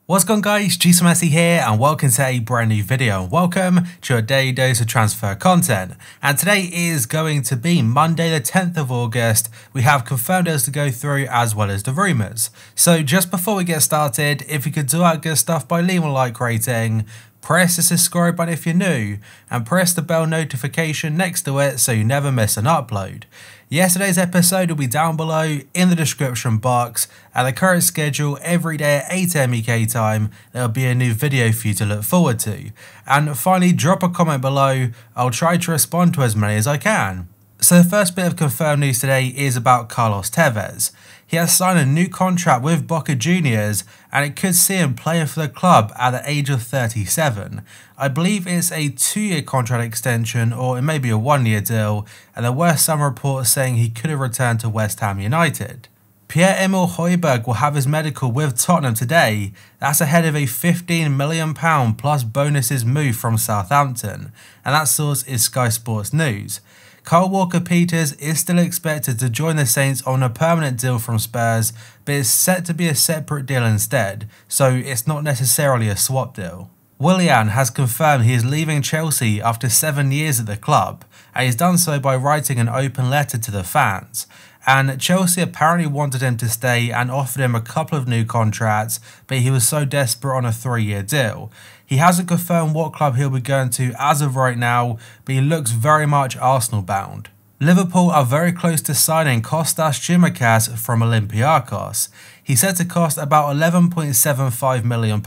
What's going on guys, TSIMIKAS here and welcome to a brand new video. Welcome to your daily dose of transfer content. And today is going to be Monday the 10th of August. We have confirmed deals to go through as well as the rumours. So just before we get started, if you could do out good stuff by leaving a like rating, press the subscribe button if you're new, and press the bell notification next to it so you never miss an upload. Yesterday's episode will be down below in the description box. At the current schedule, every day at 8 AM UK time, there'll be a new video for you to look forward to. And finally, drop a comment below. I'll try to respond to as many as I can. So the first bit of confirmed news today is about Carlos Tevez. He has signed a new contract with Boca Juniors and it could see him playing for the club at the age of 37. I believe it's a 2-year contract extension or it may be a 1-year deal, and there were some reports saying he could have returned to West Ham United. Pierre-Emile Højbjerg will have his medical with Tottenham today. That's ahead of a £15 million plus bonuses move from Southampton, and that source is Sky Sports News. Kyle Walker-Peters is still expected to join the Saints on a permanent deal from Spurs, but it's set to be a separate deal instead, so it's not necessarily a swap deal. WILLIAN has confirmed he is leaving Chelsea after 7 years at the club, and he's done so by writing an open letter to the fans. And Chelsea apparently wanted him to stay and offered him a couple of new contracts, but he was so desperate on a 3-year deal. He hasn't confirmed what club he'll be going to as of right now, but he looks very much Arsenal bound. Liverpool are very close to signing Kostas TSIMIKAS from Olympiacos. He's said to cost about £11.75 million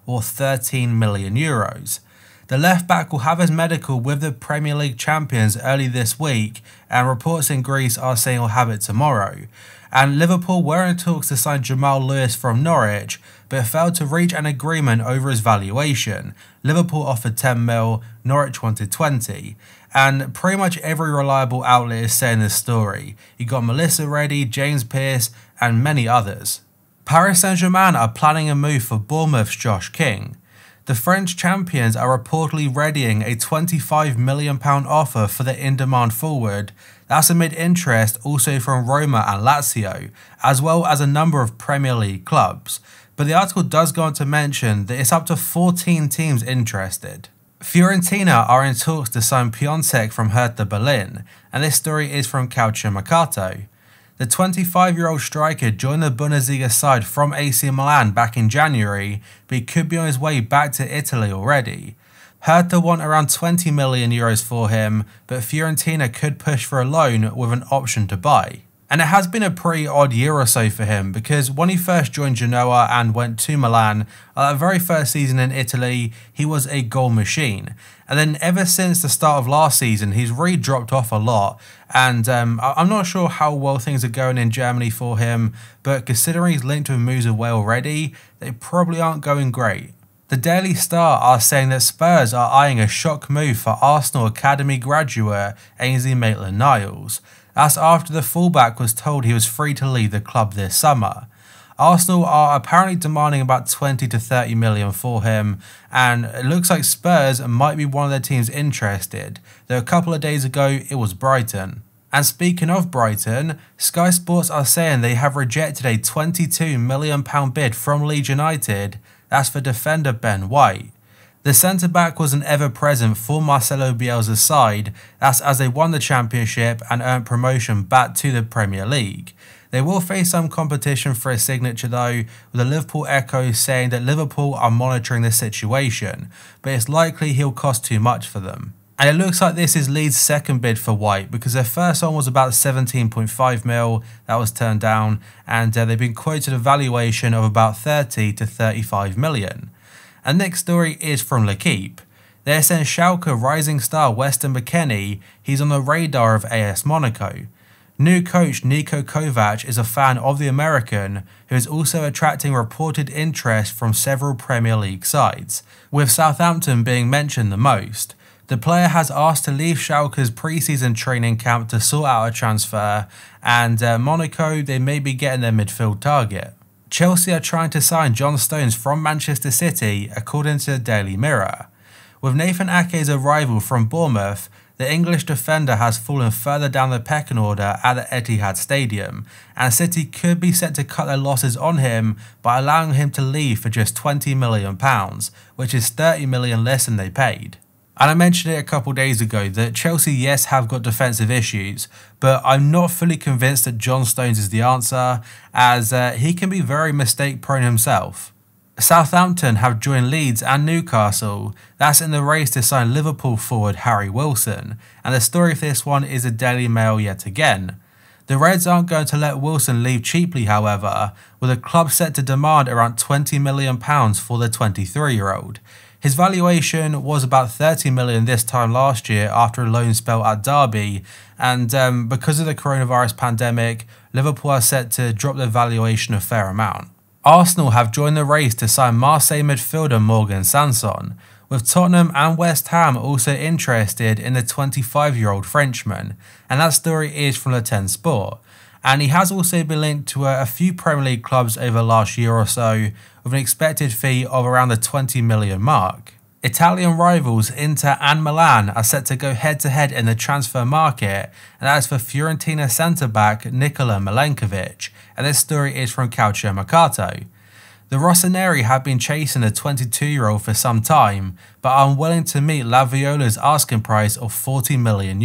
or €13 million. The left back will have his medical with the Premier League champions early this week, and reports in Greece are saying he'll have it tomorrow. And Liverpool were in talks to sign Jamal Lewis from Norwich, but failed to reach an agreement over his valuation. Liverpool offered 10 mil, Norwich wanted 20. And pretty much every reliable outlet is saying this story. You got Melissa Reddy, James Pearce, and many others. Paris Saint-Germain are planning a move for Bournemouth's Josh King. The French champions are reportedly readying a £25 million offer for the in-demand forward. That's amid interest also from Roma and Lazio, as well as a number of Premier League clubs. But the article does go on to mention that it's up to 14 teams interested. Fiorentina are in talks to sign Piontek from Hertha Berlin, and this story is from Calcio Mercato. The 25-year-old striker joined the Bundesliga side from AC Milan back in January, but he could be on his way back to Italy already. Hertha want around €20 million for him, but Fiorentina could push for a loan with an option to buy. And it has been a pretty odd year or so for him, because when he first joined Genoa and went to Milan, that very first season in Italy, he was a goal machine. And then ever since the start of last season, he's really dropped off a lot. And I'm not sure how well things are going in Germany for him, but considering he's linked with moves away already, they probably aren't going great. The Daily Star are saying that Spurs are eyeing a shock move for Arsenal Academy graduate Ainslie Maitland-Niles. That's after the fullback was told he was free to leave the club this summer. Arsenal are apparently demanding about 20 to 30 million for him, and it looks like Spurs might be one of their teams interested, though a couple of days ago it was Brighton. And speaking of Brighton, Sky Sports are saying they have rejected a £22 million bid from Leeds United. That's for defender Ben White. The centre-back was an ever-present for Marcelo Bielsa's side, that's as they won the championship and earned promotion back to the Premier League. They will face some competition for his signature though, with the Liverpool Echo saying that Liverpool are monitoring the situation, but it's likely he'll cost too much for them. And it looks like this is Leeds' second bid for White, because their first one was about 17.5 mil, that was turned down, and they've been quoted a valuation of about 30 to 35 million. And next story is from L'Equipe. They're saying Schalke rising star Weston McKennie, he's on the radar of AS Monaco. New coach Niko Kovac is a fan of the American, who is also attracting reported interest from several Premier League sides, with Southampton being mentioned the most. The player has asked to leave Schalke's pre-season training camp to sort out a transfer, and Monaco, they may be getting their midfield target. Chelsea are trying to sign John Stones from Manchester City, according to the Daily Mirror. With Nathan Ake's arrival from Bournemouth, The English defender has fallen further down the pecking order at the Etihad Stadium, and City could be set to cut their losses on him by allowing him to leave for just £20 million, which is £30 million less than they paid. And I mentioned it a couple days ago that Chelsea, yes, have got defensive issues, but I'm not fully convinced that John Stones is the answer, as he can be very mistake prone himself. Southampton have joined Leeds and Newcastle. That's in the race to sign Liverpool forward Harry Wilson, and the story for this one is a Daily Mail yet again. The Reds aren't going to let Wilson leave cheaply, however, with the club set to demand around £20 million for the 23-year-old. His valuation was about £30 million this time last year after a loan spell at Derby, and because of the coronavirus pandemic, Liverpool are set to drop their valuation a fair amount. Arsenal have joined the race to sign Marseille midfielder Morgan Sanson, with Tottenham and West Ham also interested in the 25-year-old Frenchman, and that story is from Le 10 Sport. And he has also been linked to a few Premier League clubs over the last year or so, with an expected fee of around the £20 million mark. Italian rivals Inter and Milan are set to go head-to-head in the transfer market, and that is for Fiorentina centre-back Nikola Milenkovic, and this story is from Calcio Mercato. The Rossoneri have been chasing the 22-year-old for some time, but are unwilling to meet La Viola's asking price of €40 million.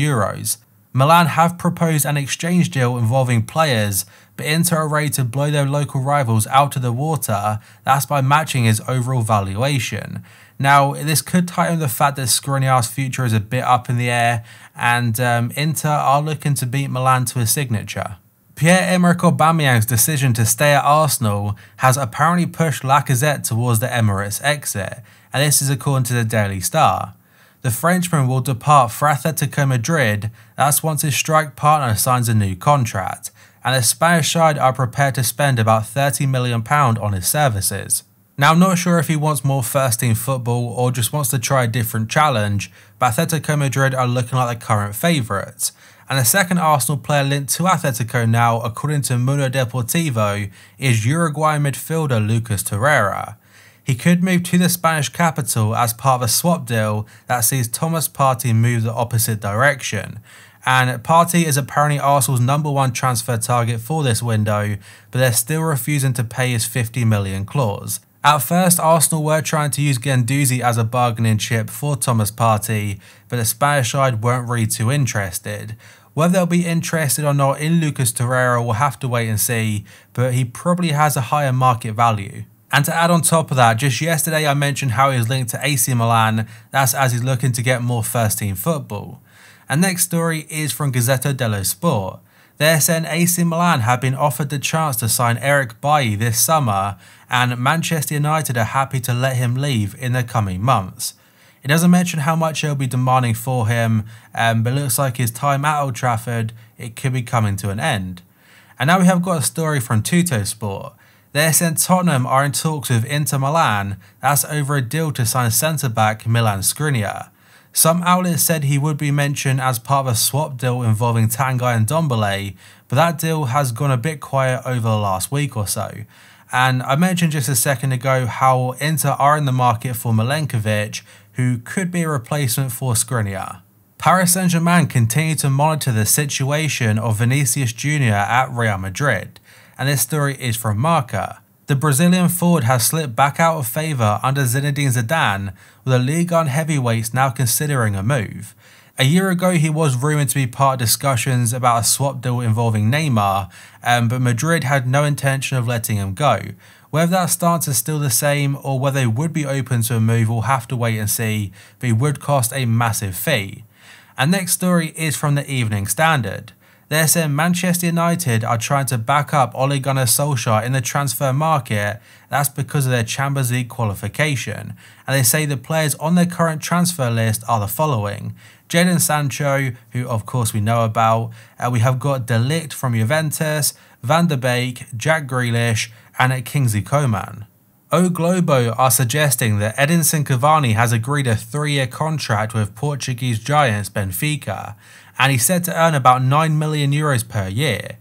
Milan have proposed an exchange deal involving players, but Inter are ready to blow their local rivals out of the water, that's by matching his overall valuation. Now, this could tighten the fact that Skriniar's future is a bit up in the air, and Inter are looking to beat Milan to a signature. Pierre-Emerick Aubameyang's decision to stay at Arsenal has apparently pushed LACAZETTE towards the Emirates exit, and this is according to the Daily Star. The Frenchman will depart for Atletico Madrid, that's once his strike partner signs a new contract, and the Spanish side are prepared to spend about £30 million on his services. Now, I'm not sure if he wants more first team football or just wants to try a different challenge, but Atletico Madrid are looking like the current favourites. And the second Arsenal player linked to Atletico now, according to Mundo Deportivo, is Uruguayan midfielder Lucas Torreira. He could move to the Spanish capital as part of a swap deal that sees Thomas Partey move the opposite direction. And Partey is apparently Arsenal's #1 transfer target for this window, but they're still refusing to pay his £50 million clause. At first, Arsenal were trying to use Guendouzi as a bargaining chip for Thomas Partey, but the Spanish side weren't really too interested. Whether they'll be interested or not in Lucas Torreira, we'll have to wait and see, but he probably has a higher market value. And to add on top of that, just yesterday I mentioned how he was linked to AC Milan, that's as he's looking to get more first team football. And next story is from Gazzetta dello Sport. They're saying AC Milan have been offered the chance to sign Eric Bailly this summer, and Manchester United are happy to let him leave in the coming months. It doesn't mention how much they'll be demanding for him, but it looks like his time at Old Trafford, it could be coming to an end. And now we have got a story from Tuttosport. They're saying Tottenham are in talks with Inter Milan, that's over a deal to sign centre-back Milan Skriniar. Some outlets said he would be mentioned as part of a swap deal involving Tanguy and Ndombele, but that deal has gone a bit quiet over the last week or so. And I mentioned just a second ago how Inter are in the market for Milenkovic, who could be a replacement for Skriniar. Paris Saint-Germain continue to monitor the situation of Vinicius Jr. at Real Madrid, and this story is from Marca. The Brazilian forward has slipped back out of favour under Zinedine Zidane, with the Ligue 1 heavyweights now considering a move. A year ago he was rumoured to be part of discussions about a swap deal involving Neymar, but Madrid had no intention of letting him go. Whether that stance is still the same or whether they would be open to a move, we'll have to wait and see, but it would cost a massive fee. And next story is from the Evening Standard. They're saying Manchester United are trying to back up Ole Gunnar Solskjaer in the transfer market, that's because of their Champions League qualification, and they say the players on their current transfer list are the following: Jadon Sancho, who of course we know about, we have got De Ligt from Juventus, Van der Beek, Jack Grealish, and Kingsley Coman. O Globo are suggesting that Edinson Cavani has agreed a 3-year contract with Portuguese giants Benfica, and he's set to earn about €9 million per year.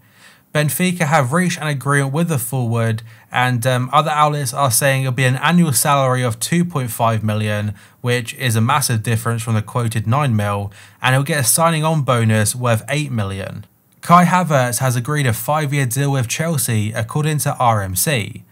Benfica have reached an agreement with the forward, and other outlets are saying it'll be an annual salary of 2.5 million, which is a massive difference from the quoted 9 mil, and he'll get a signing on bonus worth 8 million. Kai Havertz has agreed a 5-year deal with Chelsea according to RMC.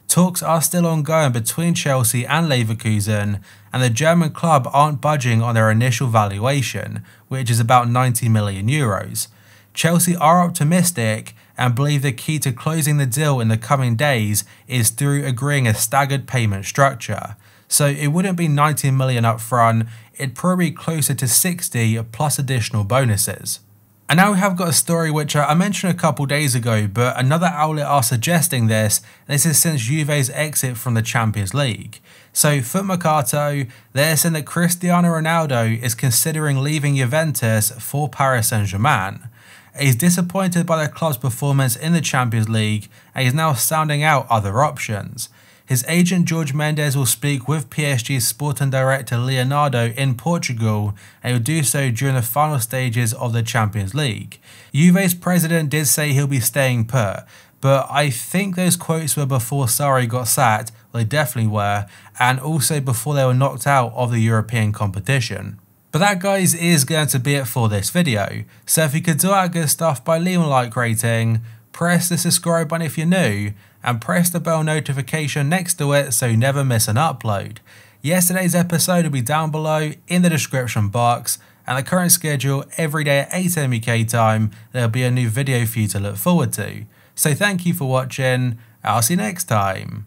Talks are still ongoing between Chelsea and Leverkusen, and the German club aren't budging on their initial valuation, which is about 90 million euros. Chelsea are optimistic and believe the key to closing the deal in the coming days is through agreeing a staggered payment structure. So it wouldn't be 90 million up front, it'd probably be closer to 60 plus additional bonuses. And now we have got a story which I mentioned a couple days ago, but another outlet are suggesting this. This is since Juve's exit from the Champions League. So Foot Mercato, they're saying that Cristiano Ronaldo is considering leaving Juventus for Paris Saint-Germain. He's disappointed by the club's performance in the Champions League and he's now sounding out other options. His agent Jorge Mendes will speak with PSG's sporting director Leonardo in Portugal, and he'll do so during the final stages of the Champions League. Juve's president did say he'll be staying put, but I think those quotes were before Sarri got sacked, well they definitely were, and also before they were knocked out of the European competition. But that, guys, is going to be it for this video. So if you could do that good stuff by leaving a like rating, press the subscribe button if you're new, and press the bell notification next to it so you never miss an upload. Yesterday's episode will be down below in the description box, and the current schedule every day at 8 AM UK time, there'll be a new video for you to look forward to. So thank you for watching, I'll see you next time.